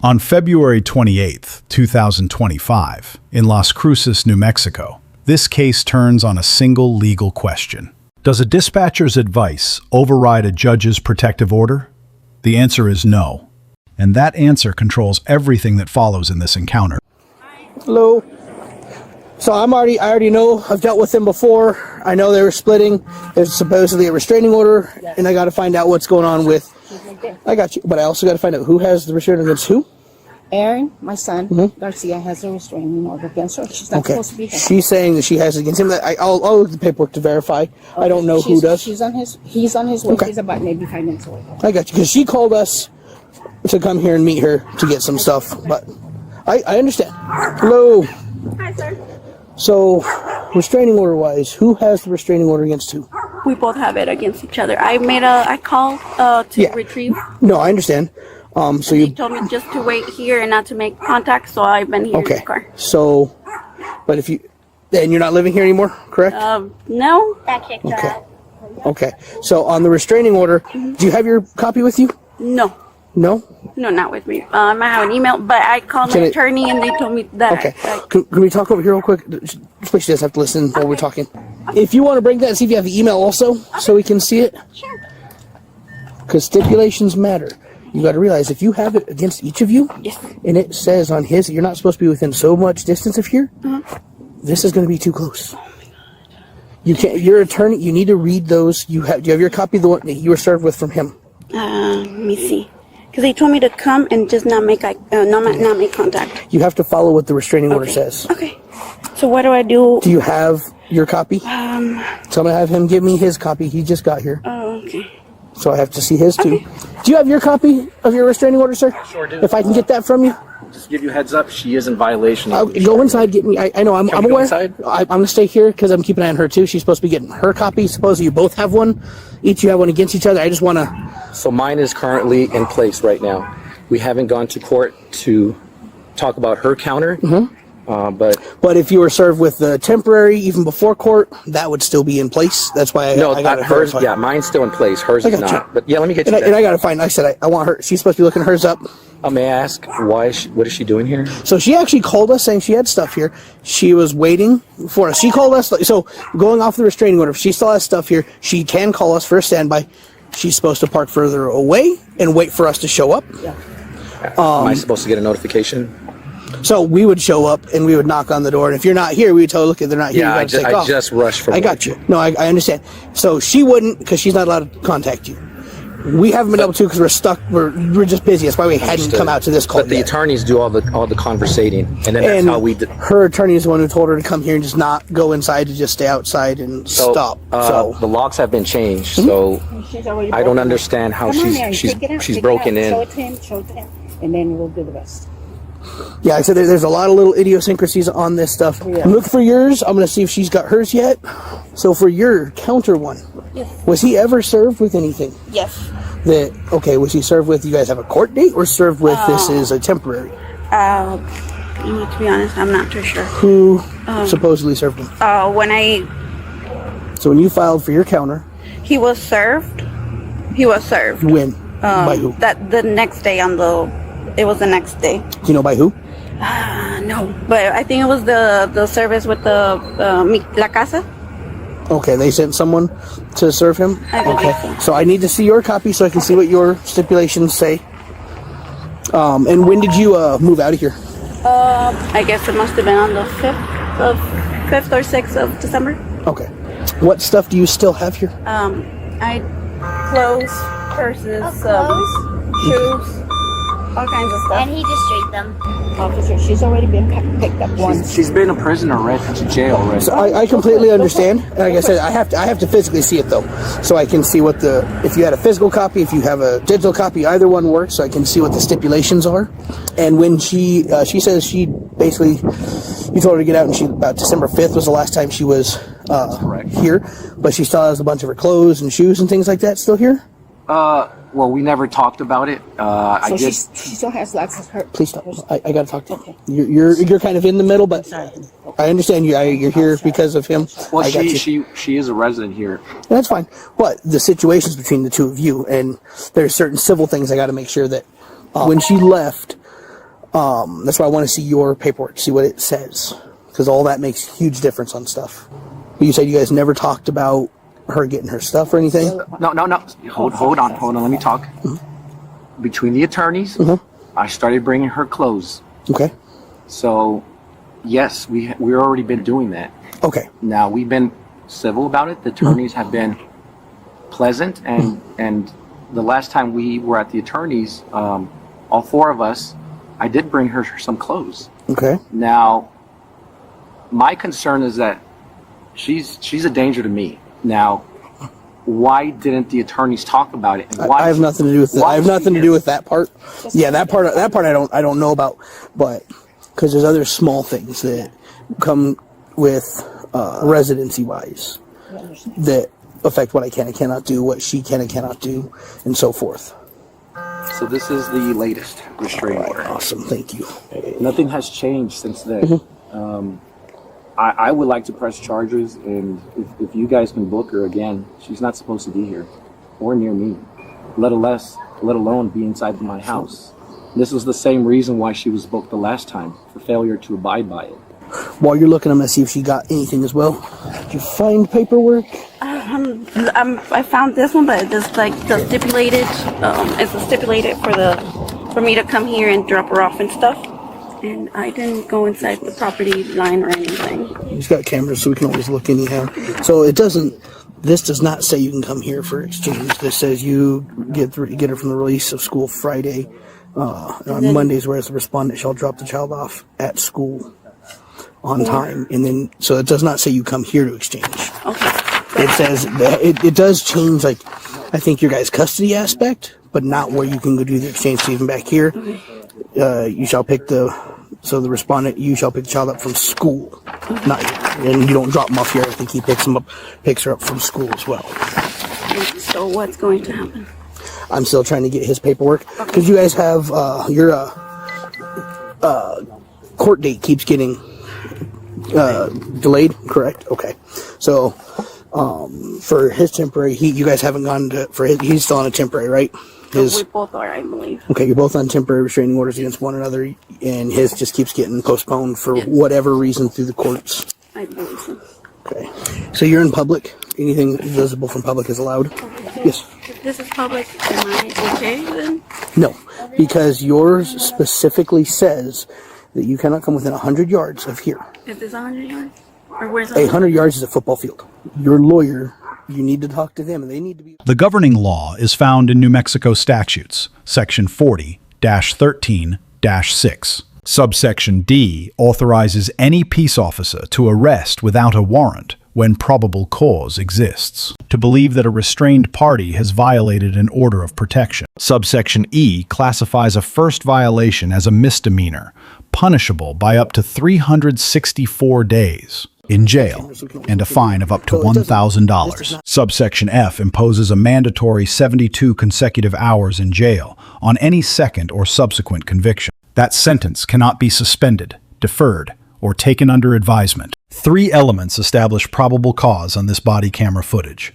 On February 28, 2025, in Las Cruces, New Mexico, this case turns on a single legal question. Does a dispatcher's advice override a judge's protective order? The answer is no. And that answer controls everything that follows in this encounter. Hello. So I already know, I've dealt with them before. I know they were splitting. There's supposedly a restraining order, and I got to find out what's going on with. I got you, but I also got to find out who has the restraining against who. Aaron, my son, Garcia, has a restraining order against her. She's not supposed to be here. She's saying that she has it against him. I'll look at the paperwork to verify. Okay. I don't know who does. He's on his way. Okay. He's about maybe 5 minutes away. I got you, because she called us to come here and meet her to get some stuff, but I understand. Hello. Hi, sir. So, restraining order wise, who has the restraining order against who? We both have it against each other. I called to retrieve. No, I understand. So you told me just to wait here and not to make contact, so I've been here in the car. So, but if you, and you're not living here anymore, correct? No. Okay. So on the restraining order, do you have your copy with you? No. No? No, not with me. I have an email, but I called my attorney and they told me that. Okay. Can we talk over here real quick? She doesn't have to listen while we're talking. If you want to bring that and see if you have the email also, so we can see it. Sure. Because stipulations matter. You got to realize if you have it against each of you, and it says on his you're not supposed to be within so much distance of here, this is going to be too close. You can't. Your attorney. You need to read those. Do you have your copy of the one that you were served with from him? Let me see. Because they told me to come and just not make not make contact. You have to follow what the restraining order says. Okay. So what do I do? Do you have your copy? So I'm gonna have him give me his copy. He just got here. Oh, okay. So I have to see his too. Do you have your copy of your restraining order, sir? Sure do. If I can get that from you. Just give you a heads up, she is in violation. Go inside, get me. I know, I'm aware. I'm going to stay here because I'm keeping an eye on her too. She's supposed to be getting her copy. Supposedly you both have one. Each you have one against each other. I just want to. So mine is currently in place right now. We haven't gone to court to talk about her counter. But if you were served with the temporary even before court, that would still be in place. That's why I got hers. Yeah, mine's still in place. Hers is not. But yeah, let me get you. And I got to find. Like I said I want her. She's supposed to be looking hers up. May I ask why? What is she doing here? So she actually called us saying she had stuff here. She was waiting for us. She called us. So going off the restraining order, if she still has stuff here, she can call us for a standby. She's supposed to park further away and wait for us to show up. Yeah. Am I supposed to get a notification? So we would show up and we would knock on the door, and if you're not here, we would tell her, look, they're not here. Yeah, I just rushed from. I got you. No, I understand. So she wouldn't, because she's not allowed to contact you. We haven't been able to because we're stuck. We're just busy. That's why we hadn't come out to this call. But the attorneys do all the conversating, and then that's how we did. Her attorney is the one who told her to come here and just not go inside, to just stay outside and stop. So the logs have been changed. So I don't understand how she's broken in. Show it to him, and then we'll do the rest. Yeah, I said there's a lot of little idiosyncrasies on this stuff. Yeah. Look for yours. I'm going to see if she's got hers yet. So for your counter one, was he ever served with anything? Yes. Was he served with, you guys have a court date, or served with this is a temporary? To be honest, I'm not too sure. Who supposedly served him? So when you filed for your counter. He was served. When? By who? The next day it was the next day. Do you know by who? No, but I think it was the service with the La Casa. Okay, they sent someone to serve him? Okay. So I need to see your copy so I can see what your stipulations say. And when did you move out of here? I guess it must have been on the 5th or 6th of December. Okay. What stuff do you still have here? Clothes, purses, shoes. All kinds of stuff. And he just straight them. Officer, she's already been picked up once. She's been a prisoner already, to jail already. So I completely understand. Like I said, I have to physically see it though, so I can see what if you had a physical copy, if you have a digital copy, either one works. So I can see what the stipulations are. And when she says she basically, you told her to get out, and about December 5th was the last time she was here, but she still has a bunch of her clothes and shoes and things like that still here. Well, we never talked about it. She still has lots of her. Please stop. I got to talk to you. You're kind of in the middle, but I understand you're here because of him. Well, she is a resident here. That's fine. But the situation's between the two of you, and there's certain civil things I got to make sure that when she left, That's why I want to see your paperwork, see what it says, because all that makes a huge difference on stuff. You said you guys never talked about her getting her stuff or anything? No. Hold on. Let me talk. Between the attorneys, I started bringing her clothes. Okay. So, yes, we've already been doing that. Okay. Now, we've been civil about it. The attorneys have been pleasant, and the last time we were at the attorneys, all four of us, I did bring her some clothes. Okay. Now, my concern is that she's a danger to me. Now, why didn't the attorneys talk about it? And why I have nothing to do with that. I have nothing to do with that part. Yeah, that part I don't know about, but because there's other small things that come with residency wise that affect what I can and cannot do, what she can and cannot do, and so forth. So this is the latest restraining order. Awesome, thank you. Nothing has changed since then. I would like to press charges, and if you guys can book her again, she's not supposed to be here or near me, let alone be inside my house. This was the same reason why she was booked the last time, for failure to abide by it. While you're looking, I'm going to see if she got anything as well. Did you find paperwork? I found this one, but it's like the stipulated. It's stipulated for me to come here and drop her off and stuff. And I didn't go inside the property line or anything. He's got cameras, so we can always look anyhow. So this does not say you can come here for exchange. This says you get her from the release of school Friday on Mondays, whereas the respondent shall drop the child off at school on time. And then, so it does not say you come here to exchange. Okay. It says that it does change, like, I think your guys' custody aspect, but not where you can go do the exchange. So even back here, you shall pick the respondent, you shall pick the child up from school, not here. And you don't drop him off here. I think he picks her up from school as well. So what's going to happen? I'm still trying to get his paperwork, because you guys have your court date keeps getting delayed, correct? Okay. So for his temporary, you guys haven't gone to, he's still on a temporary, right? We both are, I believe. Okay, you're both on temporary restraining orders against one another, and his just keeps getting postponed for whatever reason through the courts. I believe so. Okay. So you're in public? Anything visible from public is allowed? Okay. Yes. If this is public, am I okay then? No, because yours specifically says that you cannot come within 100 yards of here. If it's 100 yards? Or where's 100 yards is a football field. Your lawyer, you need to talk to them, and they need to be... The governing law is found in New Mexico Statutes, Section 40-13-6. Subsection D authorizes any peace officer to arrest without a warrant when probable cause exists, to believe that a restrained party has violated an order of protection. Subsection E classifies a first violation as a misdemeanor, punishable by up to 364 days in jail and a fine of up to $1,000. Subsection F imposes a mandatory 72 consecutive hours in jail on any second or subsequent conviction. That sentence cannot be suspended, deferred, or taken under advisement. 3 elements establish probable cause on this body camera footage.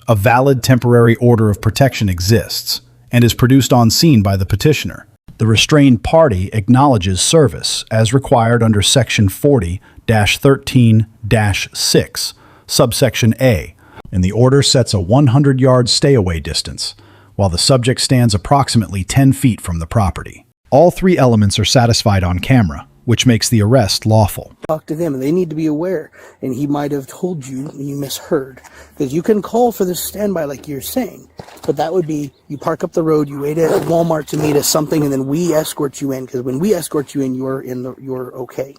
A valid temporary order of protection exists and is produced on scene by the petitioner. The restrained party acknowledges service as required under Section 40-13-6, subsection A, and the order sets a 100-yard stay-away distance, while the subject stands approximately 10 feet from the property. All 3 elements are satisfied on camera, which makes the arrest lawful. Talk to them, and they need to be aware. And he might have told you, and you misheard. Because you can call for this standby like you're saying, but that would be, you park up the road, you wait at Walmart to meet us something, and then we escort you in. Because when we escort you in, you're okay.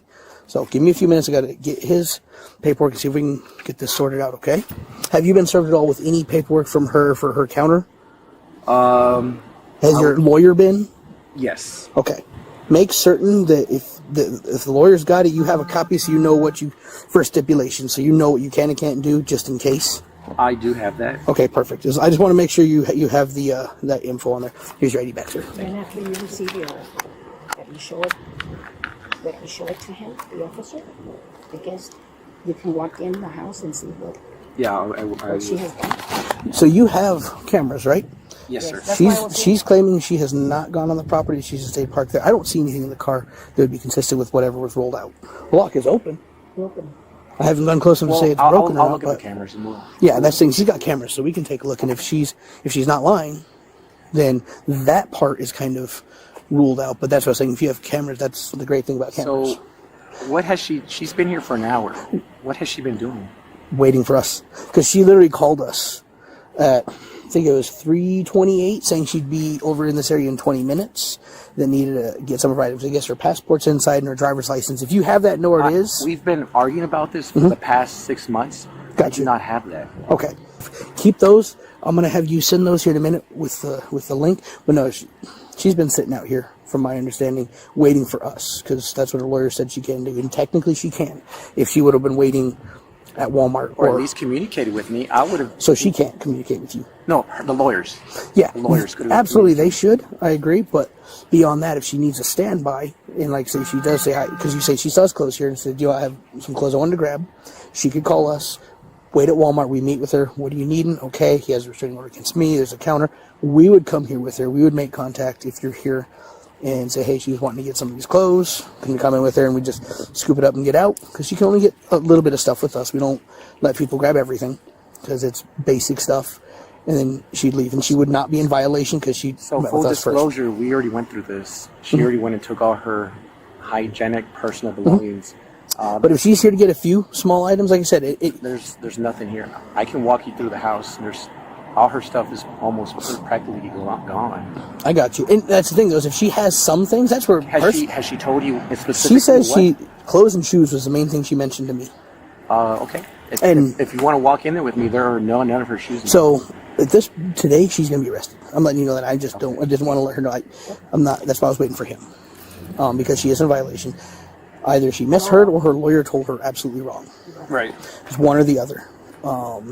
So give me a few minutes. I got to get his paperwork and see if we can get this sorted out, okay? Have you been served at all with any paperwork from her for her counter? Has your lawyer been? Yes. Okay. Make certain that if the lawyer's got it, you have a copy so you know what you, for stipulation, so you know what you can and can't do just in case. I do have that. Okay, perfect. I just want to make sure you have the that info on there. Here's your ID back, sir. Then after you receive your, that you show it to him, the officer, because you can walk in the house and see what Yeah, she has done. So you have cameras, right? Yes, sir. She's claiming she has not gone on the property. She's just stayed parked there. I don't see anything in the car that would be consistent with whatever was rolled out. The lock is open. I haven't gone close enough to say it's broken or I'll not, look at but the cameras and we'll... yeah, that's the thing. She's got cameras, so we can take a look. And if she's not lying, then that part is kind of ruled out. But that's what I was saying. If you have cameras, that's the great thing about cameras. So, what has she's been here for an hour. What has she been doing? Waiting for us. Because she literally called us at, I think it was 3:28, saying she'd be over in this area in 20 minutes. That needed to get some of her items. I guess her passport's inside and her driver's license. If you have that, know where it is. We've been arguing about this for the past 6 months. I Gotcha. do not have that. Okay. Keep those. I'm going to have you send those here in a minute with the link. But no, she's been sitting out here, from my understanding, waiting for us. Because that's what her lawyer said she can do. And technically she can. If she would have been waiting at Walmart. Or at least communicated with me, I would have... So she can't communicate with you. No, the lawyers. Yeah. The lawyers could have... Absolutely, they should. I agree. But beyond that, if she needs a standby, and like say she does say hi, because you say she saw us clothes here and said, I have some clothes I wanted to grab, she could call us, wait at Walmart, we meet with her. What are you needing? Okay, he has a restraining order against me, there's a counter. We would come here with her. We would make contact if you're here and say, hey, she's wanting to get some of these clothes. Can you come in with her? And we just scoop it up and get out, because she can only get a little bit of stuff with us. We don't let people grab everything because it's basic stuff. And then she'd leave, and she would not be in violation because she So met full with us first. disclosure, we already went through this. She already went and took all her hygienic personal belongings. But if she's here to get a few small items, like I said, There's nothing here. I can walk you through the house. And there's all her stuff is almost practically gone. I got you. And that's the thing, though, is if she has some things, that's where Has she told you specifically? she says what? clothes and shoes was the main thing she mentioned to me. Okay. And- If you want to walk in there with me, there are none of her shoes. So today she's gonna be arrested. I'm letting you know that. I didn't want to let her know. I'm not. That's why I was waiting for him, because she is in violation. Either she misheard or her lawyer told her absolutely wrong. Right. It's one or the other.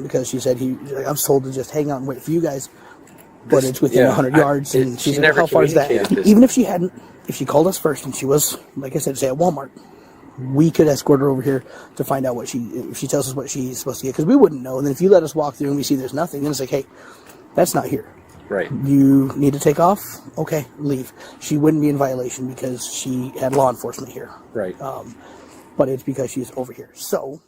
Because she said I was told to just hang out and wait for you guys, but it's within 100 yards. And she she's like, never how far is that? communicated this. Even if she hadn't, if she called us first and she was, like I said, say at Walmart, we could escort her over here to find out if she tells us what she's supposed to get, because we wouldn't know. And then if you let us walk through and we see there's nothing, then it's like, hey, that's not here. Right. You need to take off? Okay, leave. She wouldn't be in violation because she had law enforcement here. Right. But it's because she's over here. So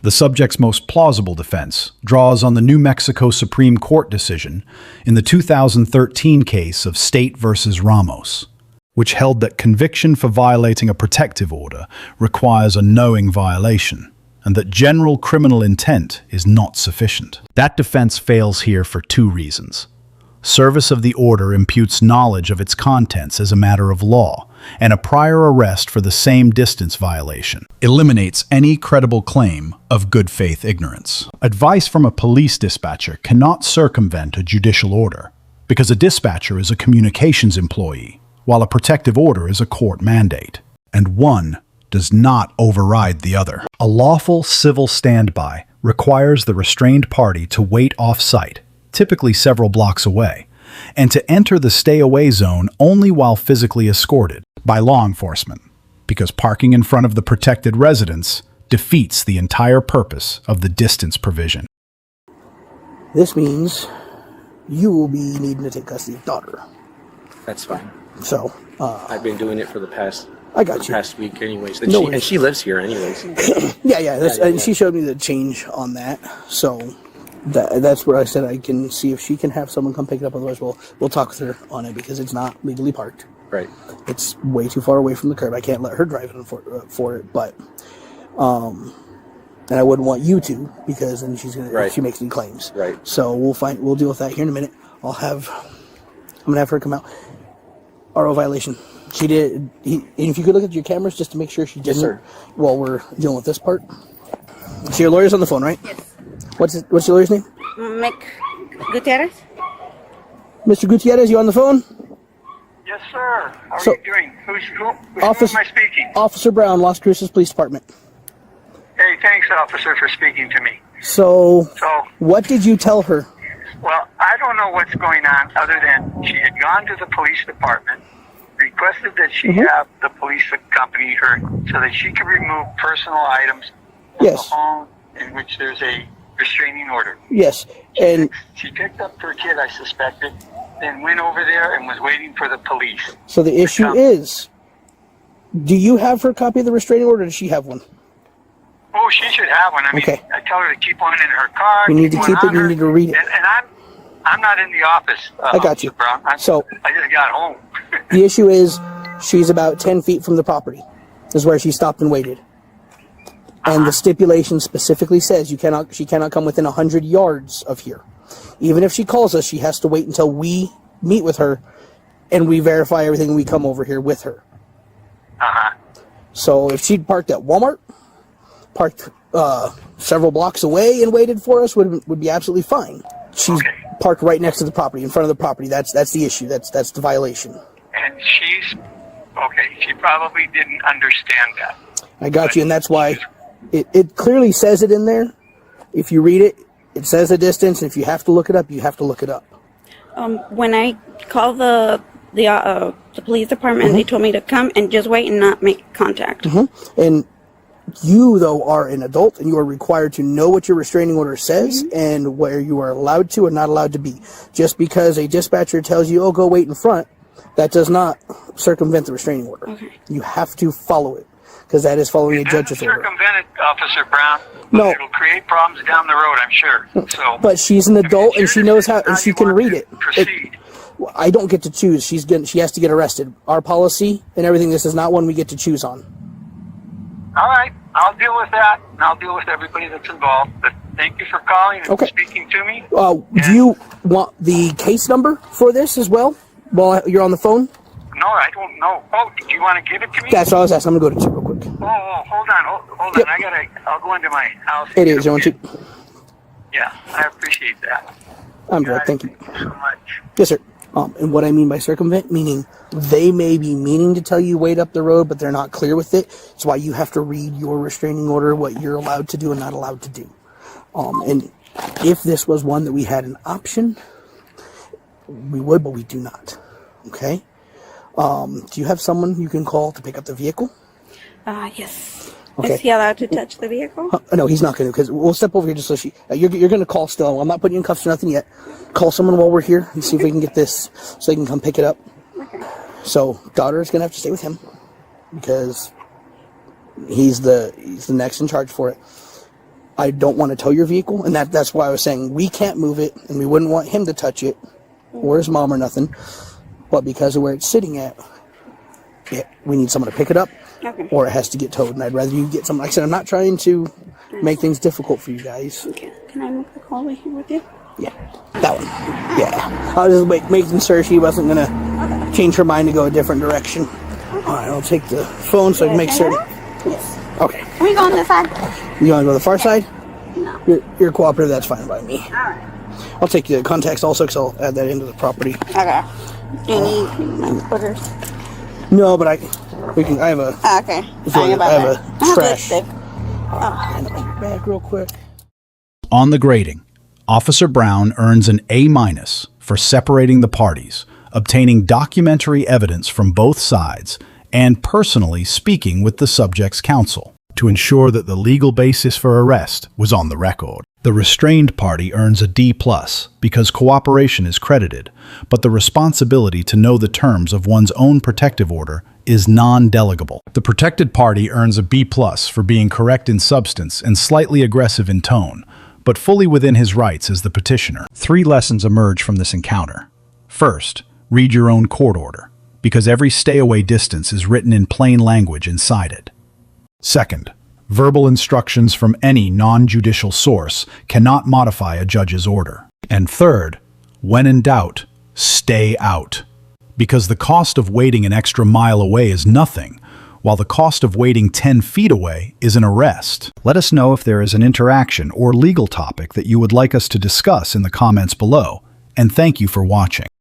The subject's most plausible defense draws on the New Mexico Supreme Court decision in the 2013 case of State versus Ramos, which held that conviction for violating a protective order requires a knowing violation, and that general criminal intent is not sufficient. That defense fails here for two reasons. Service of the order imputes knowledge of its contents as a matter of law, and a prior arrest for the same distance violation eliminates any credible claim of good faith ignorance. Advice from a police dispatcher cannot circumvent a judicial order, because a dispatcher is a communications employee, while a protective order is a court mandate, and one does not override the other. A lawful civil standby requires the restrained party to wait off-site, typically several blocks away, and to enter the stay-away zone only while physically escorted by law enforcement, because parking in front of the protected residence defeats the entire purpose of the distance provision. this means you will be needing to take custody of daughter. That's fine. So I've been doing it for the past I got you. past week anyways. No And worries. she lives here anyways. Yeah. And she showed me the change on that. So that's where I said I can see if she can have someone come pick it up. Otherwise, we'll talk with her on it, because it's not legally parked. Right. It's way too far away from the curb. I can't let her drive it for it, but and I wouldn't want you to, because then she's gonna if she makes any claims. Right. So we'll deal with that here in a minute. I'm gonna have her come out. RO violation. She did. And if you could look at your cameras just to make sure she didn't. Yes, sir. While we're dealing with this part. So your lawyer's on the phone, right? Yes. What's your lawyer's name? Mick Gutierrez? Mr. Gutierrez, you on the phone? Yes, sir. How are So- you doing? Who Office- am I speaking? Officer Brown, Las Cruces Police Department. Hey, thanks, officer, for speaking to me. So, So, what did you tell her? well, I don't know what's going on other than she had gone to the police department, requested that she have the police accompany her so that she could remove personal items from Yes. the home in which there's a restraining order. Yes, and She picked up her kid, I suspected, then went over there and was waiting for the police. so the issue is, do you have her copy of the restraining order, or does she have one? Oh, she should have one. I mean, Okay. I tell her to keep one in her car. You need to one keep it, on you her, need to read it. And I'm not in the office. I got you. Officer Brown. I So- just got home. The issue is, she's about 10 feet from the property, is where she stopped and waited. And the stipulation specifically says she cannot come within 100 yards of here. Even if she calls us, she has to wait until we meet with her and we verify everything and we come over here with her. So if she'd parked at Walmart, parked several blocks away and waited for us, would be absolutely fine. She's parked right next to the property, in front of the property. That's the issue. That's the violation. And she's okay. She probably didn't understand that. I got you, and that's why it clearly says it in there. If you read it, it says a distance, and if you have to look it up, you have to look it up. When I called the police department, they told me to come and just wait and not make contact. And you, though, are an adult, and you are required to know what your restraining order says and where you are allowed to or not allowed to be. Just because a dispatcher tells you, oh, go wait in front, that does not circumvent the restraining order. Okay. You have to follow it, because that is following a judge's order. Circumvent it, Officer Brown. No. It'll create problems down the road, I'm sure. So, But she's an adult, and she knows how, and she you can want read to it. Proceed. I don't get to choose. She has to get arrested. Our policy and everything, this is not one we get to choose on. All right, I'll deal with that, and I'll deal with everybody that's involved. But thank you for calling and Okay. speaking to me. Do you want the case number for this as well while you're on the phone? No, I don't know. Oh, do you want to give it to me? That's what I was asking. I'm going to go to 2 real quick. Oh, hold on, hold Yep. on. I'll go into my house. It is. You want to? Yeah, I appreciate that. I'm good. Thank you. Thank you so much. Yes, sir. And what I mean by circumvent, meaning they may be meaning to tell you wait up the road, but they're not clear with it. It's why you have to read your restraining order, what you're allowed to do and not allowed to do. And if this was one that we had an option, we would, but we do not. Okay? Do you have someone you can call to pick up the vehicle? Yes. Okay. Is he allowed to touch the vehicle? No, he's not going to, because we'll step over here just so you're going to call still. I'm not putting you in cuffs or nothing yet. Call someone while we're here and see if we can get this so they can come pick it up. Okay. So, daughter is going to have to stay with him because he's the next in charge for it. I don't want to tow your vehicle, and that's why I was saying we can't move it, and we wouldn't want him to touch it, or his mom or nothing. But because of where it's sitting at, we need someone to pick it up, or it has to get towed. And I'd rather you get someone. Like I said, I'm not trying to make things difficult for you guys. Okay. Can I make the call right here with you? Yeah, that one. Yeah, I was just making sure she wasn't gonna change her mind to go a different direction. All right, I'll take the phone so I can make sure. Yes. Okay. Can we go on this side? You want to go to the far side? No. You're cooperative. That's fine by me. All right. I'll take the contacts also, because I'll add that into the property. Okay. Do you need my footers? No, but I have a. Okay. I have a trash. Lipstick. Back real quick. On the grading, Officer Brown earns an A- for separating the parties, obtaining documentary evidence from both sides, and personally speaking with the subject's counsel to ensure that the legal basis for arrest was on the record. The restrained party earns a D+ because cooperation is credited, but the responsibility to know the terms of one's own protective order is non-delegable. The protected party earns a B+ for being correct in substance and slightly aggressive in tone, but fully within his rights as the petitioner. 3 lessons emerge from this encounter. First, read your own court order, because every stay-away distance is written in plain language inside it. Second, verbal instructions from any non-judicial source cannot modify a judge's order. And third, when in doubt, stay out, because the cost of waiting an extra mile away is nothing, while the cost of waiting 10 feet away is an arrest. Let us know if there is an interaction or legal topic that you would like us to discuss in the comments below, and thank you for watching.